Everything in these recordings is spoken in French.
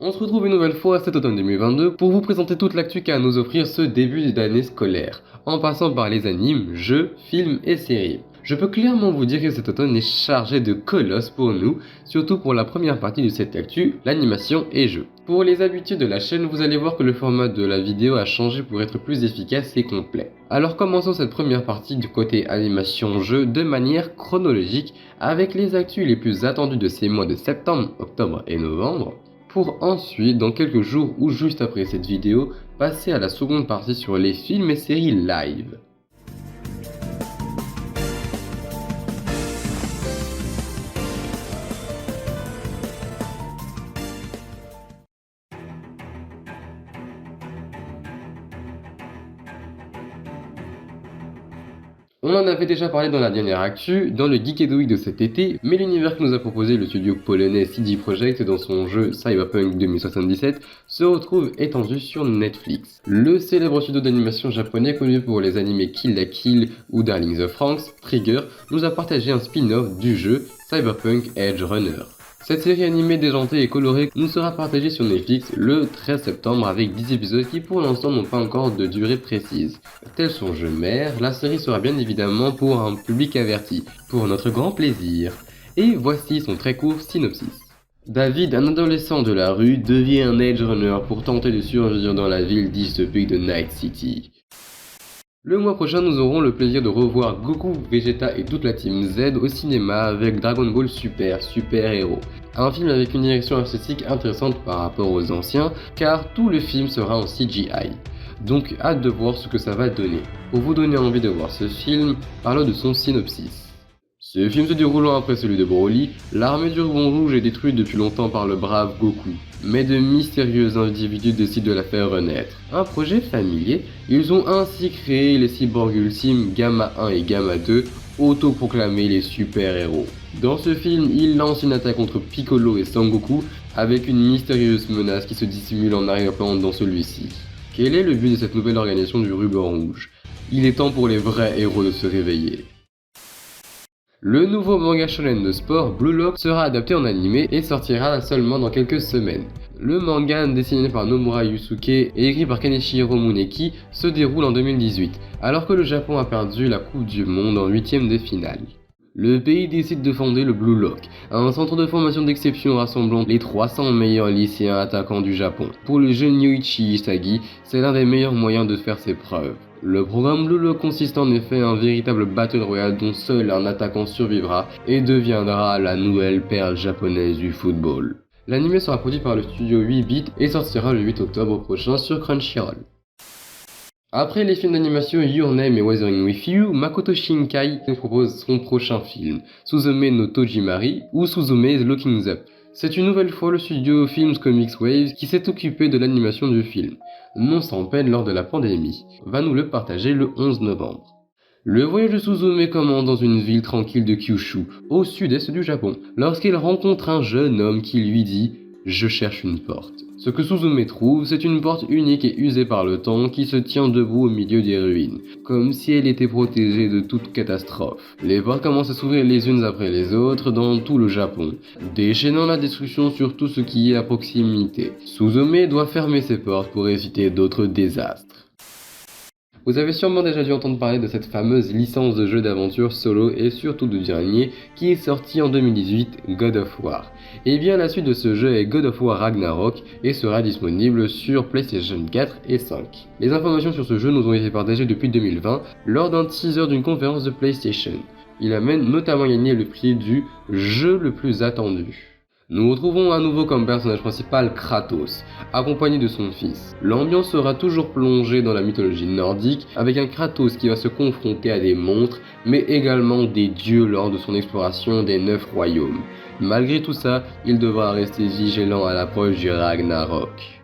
On se retrouve une nouvelle fois cet automne 2022 pour vous présenter toute l'actu qu'a à nous offrir ce début d'année scolaire, en passant par les animes, jeux, films et séries. Je peux clairement vous dire que cet automne est chargé de colosses pour nous, surtout pour la première partie de cette actu, l'animation et jeux. Pour les habitués de la chaîne, vous allez voir que le format de la vidéo a changé pour être plus efficace et complet. Alors commençons cette première partie du côté animation-jeu de manière chronologique avec les actus les plus attendus de ces mois de septembre, octobre et novembre, pour ensuite, dans quelques jours ou juste après cette vidéo, passer à la seconde partie sur les films et séries live. On en avait déjà parlé dans la dernière actu, dans le Geek Week de cet été, mais l'univers que nous a proposé le studio polonais CD Projekt dans son jeu Cyberpunk 2077 se retrouve étendu sur Netflix. Le célèbre studio d'animation japonais connu pour les animés Kill la Kill ou Darling the Franxx, Trigger, nous a partagé un spin-off du jeu Cyberpunk Edge Runner. Cette série animée déjantée et colorée nous sera partagée sur Netflix le 13 septembre avec 10 épisodes qui pour l'instant n'ont pas encore de durée précise. Tel son jeu mère, la série sera bien évidemment pour un public averti, pour notre grand plaisir. Et voici son très court synopsis. David, un adolescent de la rue, devient un Edge Runner pour tenter de survivre dans la ville dystopique de Night City. Le mois prochain, nous aurons le plaisir de revoir Goku, Vegeta et toute la team Z au cinéma avec Dragon Ball Super Héros. Un film avec une direction artistique intéressante par rapport aux anciens, car tout le film sera en CGI. Donc hâte de voir ce que ça va donner. Pour vous donner envie de voir ce film, parlons de son synopsis. Ce film se déroulant après celui de Broly, l'armée du Ruban Rouge est détruite depuis longtemps par le brave Goku. Mais de mystérieux individus décident de la faire renaître. Un projet familier, ils ont ainsi créé les cyborgs ultimes Gamma 1 et Gamma 2, autoproclamés les super-héros. Dans ce film, ils lancent une attaque contre Piccolo et Sangoku, avec une mystérieuse menace qui se dissimule en arrière-plan dans celui-ci. Quel est le but de cette nouvelle organisation du Ruban Rouge? Il est temps pour les vrais héros de se réveiller. Le nouveau manga shonen de sport Blue Lock sera adapté en animé et sortira seulement dans quelques semaines. Le manga dessiné par Nomura Yusuke et écrit par Kenichiro Muneki se déroule en 2018, alors que le Japon a perdu la Coupe du Monde en 8ème de finale. Le pays décide de fonder le Blue Lock, un centre de formation d'exception rassemblant les 300 meilleurs lycéens attaquants du Japon. Pour le jeune Yoichi Isagi, c'est l'un des meilleurs moyens de faire ses preuves. Le programme Blue Lock consiste en effet en un véritable battle royale dont seul un attaquant survivra et deviendra la nouvelle perle japonaise du football. L'anime sera produit par le studio 8-bit et sortira le 8 octobre prochain sur Crunchyroll. Après les films d'animation Your Name et Weathering With You, Makoto Shinkai nous propose son prochain film, Suzume no Tojimari ou Suzume's Looking Up. C'est une nouvelle fois le studio Films Comics Waves qui s'est occupé de l'animation du film, non sans peine lors de la pandémie, va nous le partager le 11 novembre. Le voyage de Suzume commence dans une ville tranquille de Kyushu, au sud-est du Japon, lorsqu'il rencontre un jeune homme qui lui dit « Je cherche une porte ». Ce que Suzume trouve, c'est une porte unique et usée par le temps qui se tient debout au milieu des ruines, comme si elle était protégée de toute catastrophe. Les portes commencent à s'ouvrir les unes après les autres dans tout le Japon, déchaînant la destruction sur tout ce qui est à proximité. Suzume doit fermer ses portes pour éviter d'autres désastres. Vous avez sûrement déjà dû entendre parler de cette fameuse licence de jeu d'aventure solo et surtout du dernier qui est sorti en 2018, God of War. Et bien la suite de ce jeu est God of War Ragnarok et sera disponible sur PlayStation 4 et 5. Les informations sur ce jeu nous ont été partagées depuis 2020 lors d'un teaser d'une conférence de PlayStation. Il a même notamment gagné le prix du jeu le plus attendu. Nous retrouvons à nouveau comme personnage principal Kratos, accompagné de son fils. L'ambiance sera toujours plongée dans la mythologie nordique, avec un Kratos qui va se confronter à des monstres, mais également des dieux lors de son exploration des 9 royaumes. Malgré tout ça, il devra rester vigilant à l'approche du Ragnarok.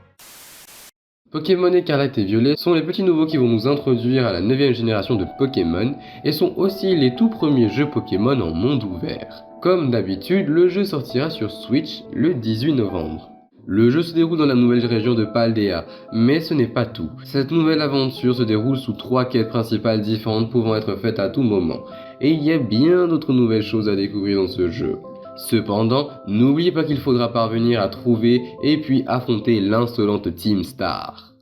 Pokémon Écarlate et Violet sont les petits nouveaux qui vont nous introduire à la 9ème génération de Pokémon et sont aussi les tout premiers jeux Pokémon en monde ouvert. Comme d'habitude, le jeu sortira sur Switch le 18 novembre. Le jeu se déroule dans la nouvelle région de Paldea, mais ce n'est pas tout. Cette nouvelle aventure se déroule sous 3 quêtes principales différentes pouvant être faites à tout moment, et il y a bien d'autres nouvelles choses à découvrir dans ce jeu. Cependant, n'oubliez pas qu'il faudra parvenir à trouver et puis affronter l'insolente Team Star.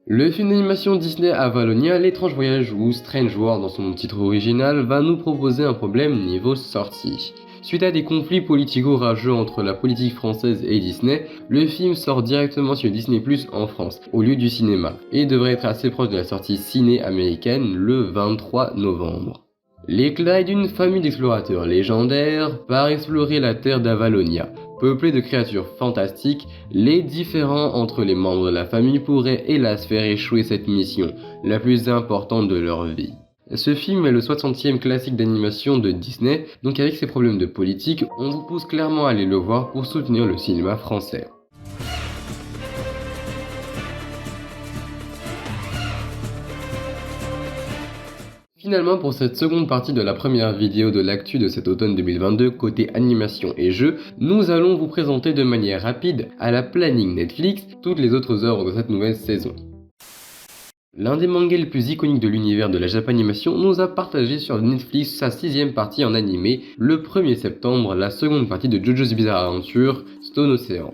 Le film d'animation Disney Avalonia, l'étrange voyage ou Strange World dans son titre original, va nous proposer un problème niveau sortie. Suite à des conflits politico-rageux entre la politique française et Disney, le film sort directement sur Disney+ en France, au lieu du cinéma, et devrait être assez proche de la sortie ciné américaine le 23 novembre. L'éclat d'une famille d'explorateurs légendaires part explorer la terre d'Avalonia. Peuplée de créatures fantastiques, les différends entre les membres de la famille pourraient hélas faire échouer cette mission, la plus importante de leur vie. Ce film est le 60e classique d'animation de Disney, donc avec ses problèmes de politique, on vous pousse clairement à aller le voir pour soutenir le cinéma français. Finalement, pour cette seconde partie de la première vidéo de l'actu de cet automne 2022 côté animation et jeux, nous allons vous présenter de manière rapide à la planning Netflix toutes les autres œuvres de cette nouvelle saison. L'un des mangas les plus iconiques de l'univers de la Japanimation nous a partagé sur Netflix sa 6ème partie en animé le 1er septembre, la seconde partie de JoJo's Bizarre Adventure, Stone Ocean.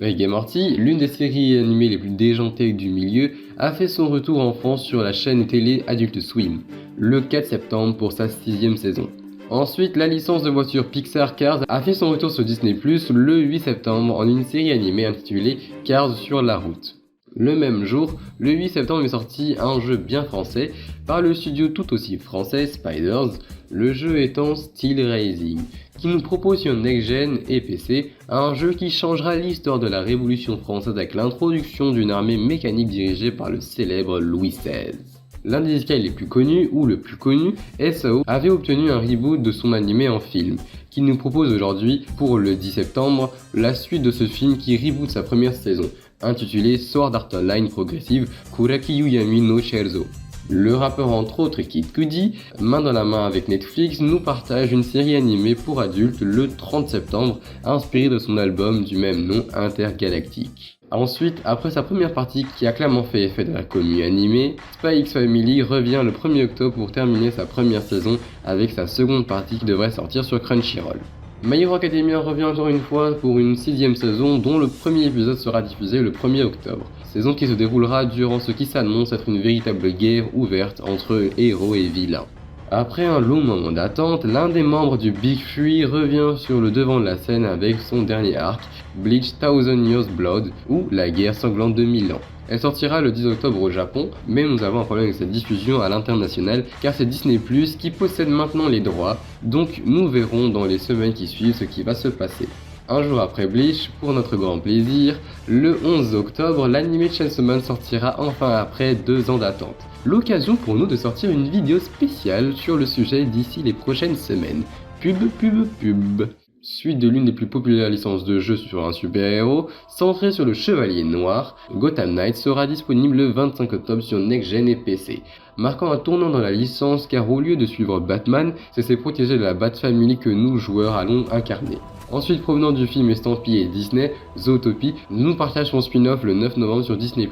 Rick et Morty, l'une des séries animées les plus déjantées du milieu, a fait son retour en France sur la chaîne télé Adult Swim, le 4 septembre pour sa 6ème saison. Ensuite, la licence de voiture Pixar Cars a fait son retour sur Disney+, le 8 septembre en une série animée intitulée Cars sur la route. Le même jour, le 8 septembre est sorti un jeu bien français par le studio tout aussi français Spiders, le jeu étant Steel Racing, qui nous propose sur Next Gen et PC un jeu qui changera l'histoire de la Révolution française avec l'introduction d'une armée mécanique dirigée par le célèbre Louis XVI. L'un des isekai les plus connus, ou le plus connu, SAO, avait obtenu un reboot de son animé en film, qui nous propose aujourd'hui, pour le 10 septembre, la suite de ce film qui reboot sa première saison, intitulé Sword Art Online Progressive Kuraki Yuyami no Sherzo. Le rappeur entre autres Kid Cudi, main dans la main avec Netflix, nous partage une série animée pour adultes le 30 septembre, inspirée de son album du même nom Intergalactique. Ensuite, après sa première partie qui a clairement fait effet dans la commu animée, Spy X Family revient le 1er octobre pour terminer sa première saison avec sa seconde partie qui devrait sortir sur Crunchyroll. My Hero Academia revient encore une fois pour une 6ème saison dont le premier épisode sera diffusé le 1er octobre. Saison qui se déroulera durant ce qui s'annonce être une véritable guerre ouverte entre héros et vilains. Après un long moment d'attente, l'un des membres du Big Three revient sur le devant de la scène avec son dernier arc, Bleach Thousand Years Blood, ou La guerre sanglante de 1000 ans. Elle sortira le 10 octobre au Japon, mais nous avons un problème avec cette diffusion à l'international car c'est Disney+ qui possède maintenant les droits, donc nous verrons dans les semaines qui suivent ce qui va se passer. Un jour après Bleach, pour notre grand plaisir, le 11 octobre, l'anime Chainsaw Man sortira enfin après 2 ans d'attente. L'occasion pour nous de sortir une vidéo spéciale sur le sujet d'ici les prochaines semaines. Pub. Suite de l'une des plus populaires licences de jeu sur un super-héros, centrée sur le Chevalier Noir, Gotham Knights sera disponible le 25 octobre sur Next Gen et PC, marquant un tournant dans la licence car au lieu de suivre Batman, c'est ses protégés de la Bat-Family que nous joueurs allons incarner. Ensuite, provenant du film estampillé Disney, Zootopie nous partage son spin-off le 9 novembre sur Disney+,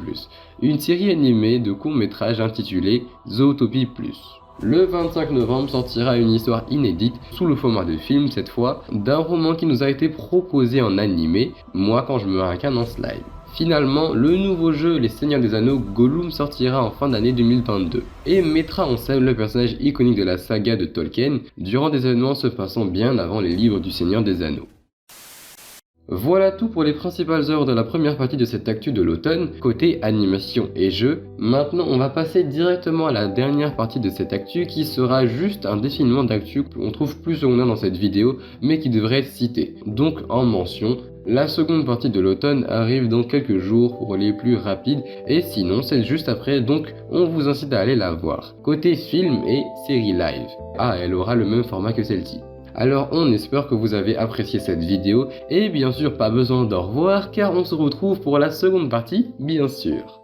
une série animée de courts-métrages intitulée Zootopie+. Le 25 novembre sortira une histoire inédite, sous le format de film cette fois, d'un roman qui nous a été proposé en animé, Moi quand je me incarne en slide. Finalement, le nouveau jeu Les Seigneurs des Anneaux Gollum sortira en fin d'année 2022 et mettra en scène le personnage iconique de la saga de Tolkien durant des événements se passant bien avant les livres du Seigneur des Anneaux. Voilà tout pour les principales œuvres de la première partie de cette actu de l'automne, côté animation et jeux. Maintenant on va passer directement à la dernière partie de cette actu qui sera juste un défilement d'actu qu'on trouve plus secondaire dans cette vidéo mais qui devrait être cité. Donc en mention, la seconde partie de l'automne arrive dans quelques jours pour les plus rapides et sinon c'est juste après donc on vous incite à aller la voir. Côté film et série live. Ah, elle aura le même format que celle-ci. Alors on espère que vous avez apprécié cette vidéo et bien sûr pas besoin d'au revoir car on se retrouve pour la seconde partie bien sûr.